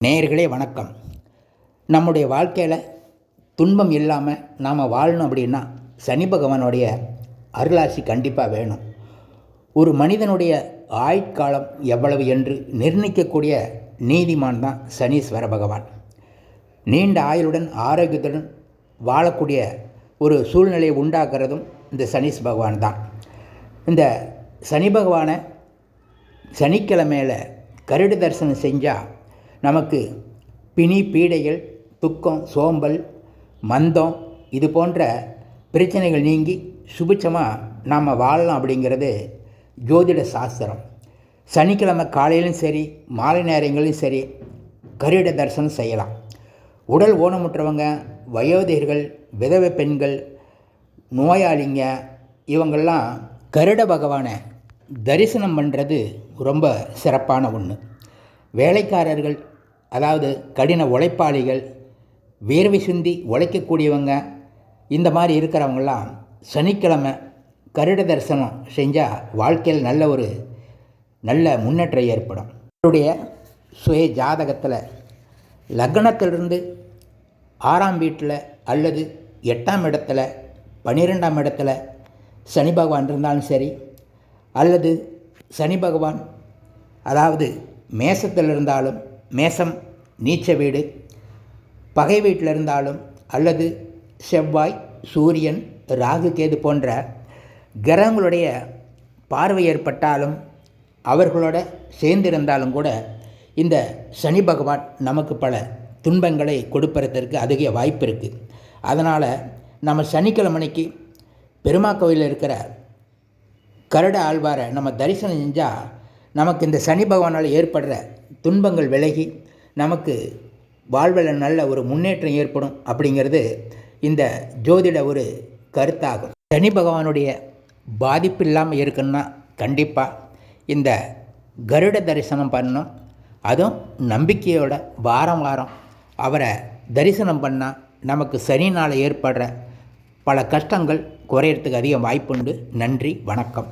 நேயர்களே வணக்கம். நம்முடைய வாழ்க்கையில் துன்பம் இல்லாமல் நாம் வாழணும் அப்படின்னா சனி பகவானுடைய அருளாசி கண்டிப்பாக வேணும். ஒரு மனிதனுடைய ஆயுட்காலம் எவ்வளவு என்று நிர்ணயிக்கக்கூடிய நீதிமான் தான் சனீஸ்வர பகவான். நீண்ட ஆயுளுடன் ஆரோக்கியத்துடன் வாழக்கூடிய ஒரு சூழ்நிலையை உண்டாக்குறதும் இந்த சனீஸ் பகவான் தான். இந்த சனி பகவானை சனிக்கிழமையில் கருட தரிசனம் செஞ்சால் நமக்கு பிணி பீடைகள், துக்கம், சோம்பல், மந்தம் இது போன்ற பிரச்சனைகள் நீங்கி சுபிட்சமாக நாம் வாழலாம் அப்படிங்கிறது ஜோதிட சாஸ்திரம். சனிக்கிழமை காலையிலும் சரி மாலை நேரங்களிலும் சரி கருட தரிசனம் செய்யலாம். உடல் ஊனமுற்றவங்க, வயோதிகர்கள், விதவை பெண்கள், நோயாளிங்க இவங்கெல்லாம் கருட பகவானை தரிசனம் பண்ணுறது ரொம்ப சிறப்பான ஒன்று. வேலைக்காரர்கள், அதாவது கடின உழைப்பாளிகள், வேர்வை சிந்தி உழைக்கக்கூடியவங்க, இந்த மாதிரி இருக்கிறவங்களாம் சனிக்கிழமை கருட தரிசனம் செஞ்சால் வாழ்க்கையில் நல்ல முன்னேற்றம் ஏற்படும். அவருடைய சுய ஜாதகத்தில் லக்னத்திலிருந்து 6ஆம் வீட்டில் அல்லது 8ஆம் இடத்துல 12ஆம் இடத்துல சனி பகவான் இருந்தாலும் சரி, அல்லது சனி பகவான் அதாவது மேசத்தில் இருந்தாலும், மேசம் நீச்ச வீடு, பகை வீட்டில் இருந்தாலும், அல்லது செவ்வாய், சூரியன், ராகு, கேது போன்ற கிரகங்களுடைய பார்வை ஏற்பட்டாலும் அவர்களோட சேர்ந்திருந்தாலும் கூட இந்த சனி பகவான் நமக்கு பல துன்பங்களை கொடுப்பதற்கு அதிக வாய்ப்பு இருக்குது. அதனால் நம்ம சனிக்கிழமைக்கு பெருமா கோயிலில் இருக்கிற கருட ஆழ்வாரை நம்ம தரிசனம் செஞ்சால் நமக்கு இந்த சனி பகவானால் ஏற்படுற துன்பங்கள் விலகி நமக்கு வாழ்வில் நல்ல ஒரு முன்னேற்றம் ஏற்படும் அப்படிங்கிறது இந்த ஜோதிட ஒரு கருத்தாகும். சனி பகவானுடைய பாதிப்பு இல்லாமல் இருக்குன்னா கண்டிப்பாக இந்த கருட தரிசனம் பண்ணணும். அதுவும் நம்பிக்கையோட வாரம் அவரை தரிசனம் பண்ணால் நமக்கு சனினால் ஏற்படுற பல கஷ்டங்கள் குறையிறதுக்கு அதிக வாய்ப்புண்டு. நன்றி, வணக்கம்.